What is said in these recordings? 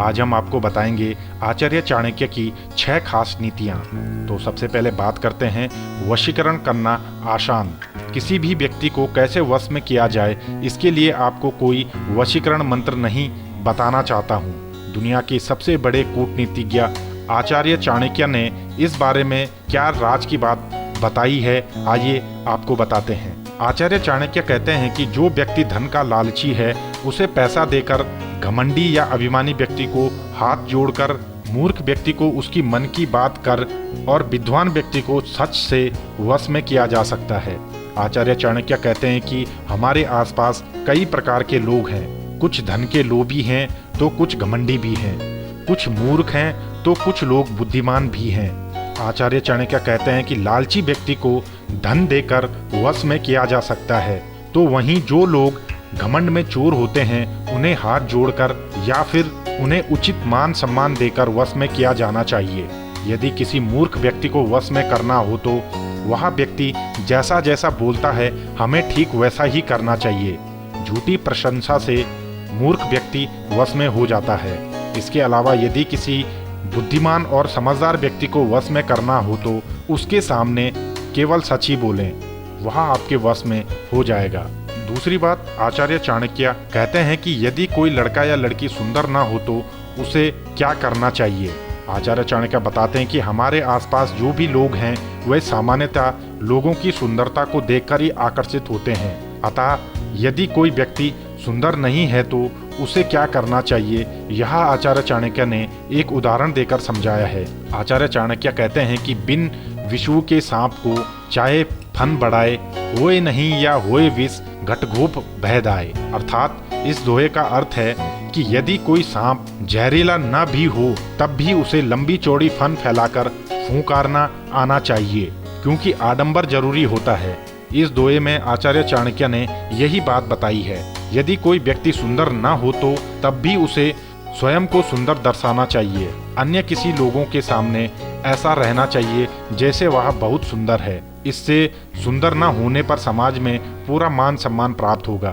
आज हम आपको बताएंगे आचार्य चाणक्य की 6 खास नीतियाँ। तो सबसे पहले बात करते हैं वशीकरण करना आसान। किसी भी व्यक्ति को कैसे वश में किया जाए, इसके लिए आपको कोई वशीकरण मंत्र नहीं बताना चाहता हूँ। दुनिया के सबसे बड़े कूटनीतिज्ञ आचार्य चाणक्य ने इस बारे में क्या राज की बात बताई है, आइए आपको बताते हैं। आचार्य चाणक्य कहते हैं कि जो व्यक्ति धन का लालची है, उसे पैसा देकर घमंडी या अभिमानी व्यक्ति को हाथ जोड़कर, मूर्ख व्यक्ति को उसकी मन की बात कर और विद्वान व्यक्ति को सच से वश में किया जा सकता है। आचार्य चाणक्य कहते हैं कि हमारे आसपास कई प्रकार के लोग हैं। कुछ धन के लोभी हैं तो कुछ घमंडी भी हैं, कुछ मूर्ख हैं तो कुछ लोग बुद्धिमान भी हैं। आचार्य चाणक्य कहते हैं कि लालची व्यक्ति को धन देकर वश में किया जा सकता है, तो वहीं जो लोग घमंड में चोर होते हैं, उन्हें हाथ जोड़कर या फिर उन्हें उचित मान सम्मान देकर वश में किया जाना चाहिए। यदि किसी मूर्ख व्यक्ति को वश में करना हो तो वह व्यक्ति जैसा जैसा बोलता है, हमें ठीक वैसा ही करना चाहिए। झूठी प्रशंसा से मूर्ख व्यक्ति वश में हो जाता है। इसके अलावा यदि किसी बुद्धिमान और समझदार व्यक्ति को वश में करना हो तो उसके सामने केवल सच ही बोलें, वह आपके वश में हो जाएगा। दूसरी बात, आचार्य चाणक्य कहते हैं कि यदि कोई लड़का या लड़की सुंदर ना हो तो उसे क्या करना चाहिए। आचार्य चाणक्य बताते हैं कि हमारे आसपास जो भी लोग हैं, वे सामान्यतः लोगों की सुंदरता को देखकर ही आकर्षित होते हैं। अतः यदि कोई व्यक्ति सुंदर नहीं है तो उसे क्या करना चाहिए, यह आचार्य चाणक्य ने एक उदाहरण देकर समझाया है। आचार्य चाणक्य कहते हैं कि बिन विषु के सांप को चाहे फन बढ़ाए, होए नहीं या होए विष घटघोप बहदाए। अर्थात इस दोहे का अर्थ है कि यदि कोई सांप जहरीला न भी हो, तब भी उसे लंबी चौड़ी फन फैलाकर फूंकारना आना चाहिए, क्योंकि आडंबर जरूरी होता है। इस दोहे में आचार्य चाणक्य ने यही बात बताई है। यदि कोई व्यक्ति सुंदर न हो तो तब भी उसे स्वयं को सुंदर दर्शाना चाहिए। अन्य किसी लोगों के सामने ऐसा रहना चाहिए जैसे वह बहुत सुंदर है। इससे सुंदर न होने पर समाज में पूरा मान सम्मान प्राप्त होगा।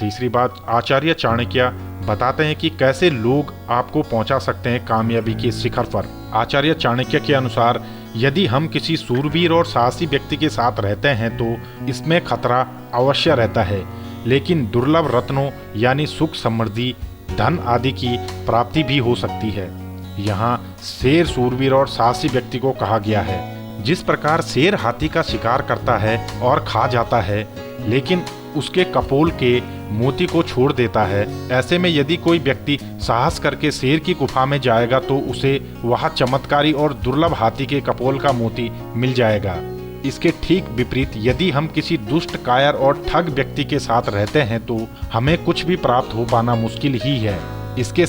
तीसरी बात, आचार्य चाणक्य बताते हैं कि कैसे लोग आपको पहुंचा सकते हैं कामयाबी के शिखर पर। आचार्य चाणक्य के अनुसार यदि हम किसी सूरवीर और साहसी व्यक्ति के साथ रहते हैं तो इसमें खतरा अवश्य रहता है, लेकिन दुर्लभ रत्नों यानी सुख, समृद्धि, धन आदि की प्राप्ति भी हो सकती है। यहाँ शेर सूरवीर और साहसी व्यक्ति को कहा गया है। जिस प्रकार शेर हाथी का शिकार करता है और खा जाता है, लेकिन उसके कपोल के मोती को छोड़ देता है, ऐसे में यदि कोई व्यक्ति साहस करके शेर की गुफा में जाएगा तो उसे वह चमत्कारी और दुर्लभ हाथी के कपोल का मोती मिल जाएगा। इसके ठीक विपरीत यदि हम किसी दुष्ट, कायर और ठग व्यक्ति के साथ रहते हैं तो हमें कुछ भी प्राप्त हो पाना मुश्किल ही है। इसके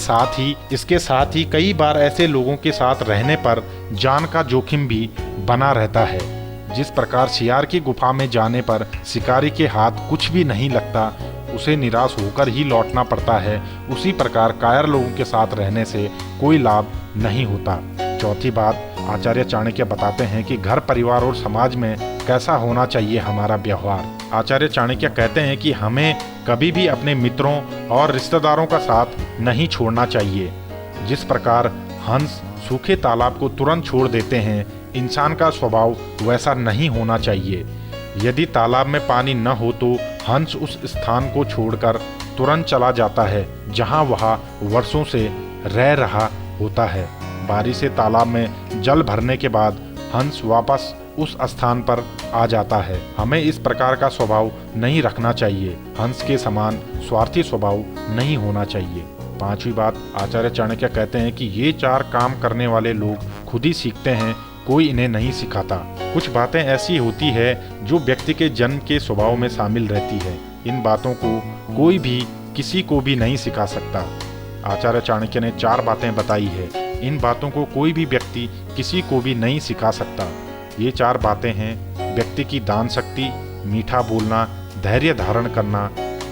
साथ ही कई बार ऐसे लोगों के साथ रहने पर जान का जोखिम भी बना रहता है। जिस प्रकार शिकार की गुफा में जाने पर शिकारी के हाथ कुछ भी नहीं लगता, उसे निराश होकर ही लौटना पड़ता है, उसी प्रकार कायर लोगों के साथ रहने से कोई लाभ नहीं होता। चौथी बात, आचार्य चाणक्य बताते हैं कि घर, परिवार और समाज में कैसा होना चाहिए हमारा व्यवहार। आचार्य चाणक्य कहते हैं कि हमें कभी भी अपने मित्रों और रिश्तेदारों का साथ नहीं छोड़ना चाहिए। जिस प्रकार हंस सूखे तालाब को तुरंत छोड़ देते हैं, इंसान का स्वभाव वैसा नहीं होना चाहिए। यदि तालाब में पानी न हो तो हंस उस स्थान को छोड़कर तुरंत चला जाता है जहां वह वर्षों से रह रहा होता है। बारिश से तालाब में जल भरने के बाद हंस वापस उस स्थान पर आ जाता है। हमें इस प्रकार का स्वभाव नहीं रखना चाहिए। हंस के समान स्वार्थी स्वभाव नहीं होना चाहिए। पांचवी बात, आचार्य चाणक्य कहते हैं कि ये 4 काम करने वाले लोग खुद ही सीखते हैं, कोई इन्हें नहीं सिखाता। कुछ बातें ऐसी होती है जो व्यक्ति के जन्म के स्वभाव में शामिल रहती है। इन बातों को कोई भी किसी को भी नहीं सिखा सकता। आचार्य चाणक्य ने 4 बातें बताई है। इन बातों को कोई भी व्यक्ति किसी को भी नहीं सिखा सकता। ये 4 बातें हैं: व्यक्ति की दान शक्ति, मीठा बोलना, धैर्य धारण करना,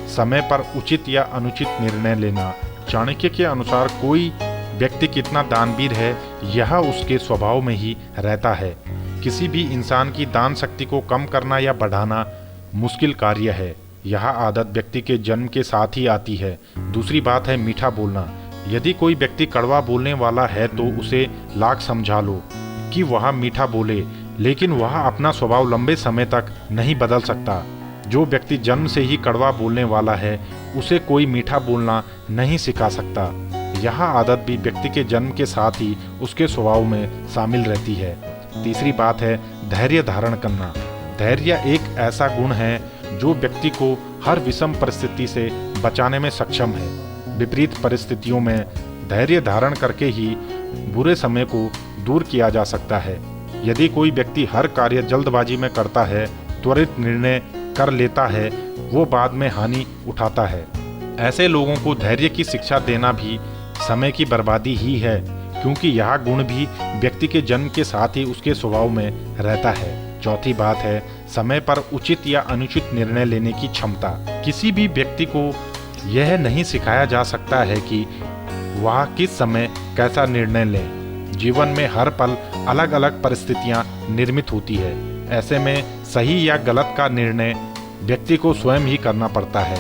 समय पर उचित या अनुचित निर्णय लेना। चाणक्य के अनुसार कोई व्यक्ति कितना दानवीर है, यह उसके स्वभाव में ही रहता है। किसी भी इंसान की दान शक्ति को कम करना या बढ़ाना मुश्किल कार्य है। यह आदत व्यक्ति के जन्म के साथ ही आती है। दूसरी बात है मीठा बोलना। यदि कोई व्यक्ति कड़वा बोलने वाला है तो उसे लाख समझा लो कि वह मीठा बोले, लेकिन वह अपना स्वभाव लंबे समय तक नहीं बदल सकता। जो व्यक्ति जन्म से ही कड़वा बोलने वाला है उसे कोई मीठा बोलना नहीं सिखा सकता। यह आदत भी व्यक्ति के जन्म के साथ ही उसके स्वभाव में शामिल रहती है। तीसरी बात है धैर्य धारण करना। धैर्य एक ऐसा गुण है जो व्यक्ति को हर विषम परिस्थिति से बचाने में सक्षम है। विपरीत परिस्थितियों में धैर्य धारण करके ही बुरे समय को दूर किया जा सकता है। यदि कोई व्यक्ति हर कार्य जल्दबाजी में करता है, त्वरित निर्णय कर लेता है, वो बाद में हानि उठाता है। ऐसे लोगों को धैर्य की शिक्षा देना भी समय की बर्बादी ही है, क्योंकि यह गुण भी व्यक्ति के जन्म के साथ ही उसके स्वभाव में रहता है। चौथी बात है समय पर उचित या अनुचित निर्णय लेने की क्षमता। किसी भी व्यक्ति को यह नहीं सिखाया जा सकता है कि वह किस समय कैसा निर्णय ले। जीवन में हर पल अलग अलग परिस्थितियां निर्मित होती है। ऐसे में सही या गलत का निर्णय व्यक्ति को स्वयं ही करना पड़ता है।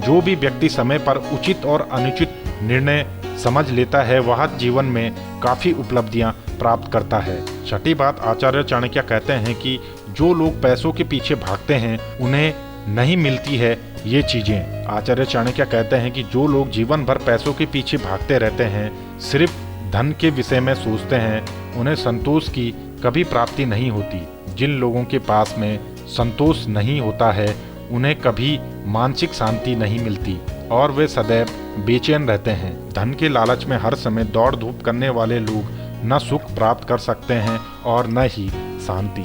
जो भी व्यक्ति समय पर उचित और अनुचित निर्णय समझ लेता है वह जीवन में काफ़ी उपलब्धियां प्राप्त करता है। छठी बात, आचार्य चाणक्य कहते हैं कि जो लोग पैसों के पीछे भागते हैं उन्हें नहीं मिलती है ये चीज़ें। आचार्य चाणक्य कहते हैं कि जो लोग जीवन भर पैसों के पीछे भागते रहते हैं, सिर्फ धन के विषय में सोचते हैं, उन्हें संतोष की कभी प्राप्ति नहीं होती। जिन लोगों के पास में संतोष नहीं होता है उन्हें कभी मानसिक शांति नहीं मिलती और वे सदैव बेचैन रहते हैं। धन के लालच में हर समय दौड़ धूप करने वाले लोग न सुख प्राप्त कर सकते हैं और न ही शांति।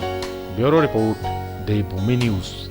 ब्यूरो रिपोर्ट, देवभूमि न्यूज़।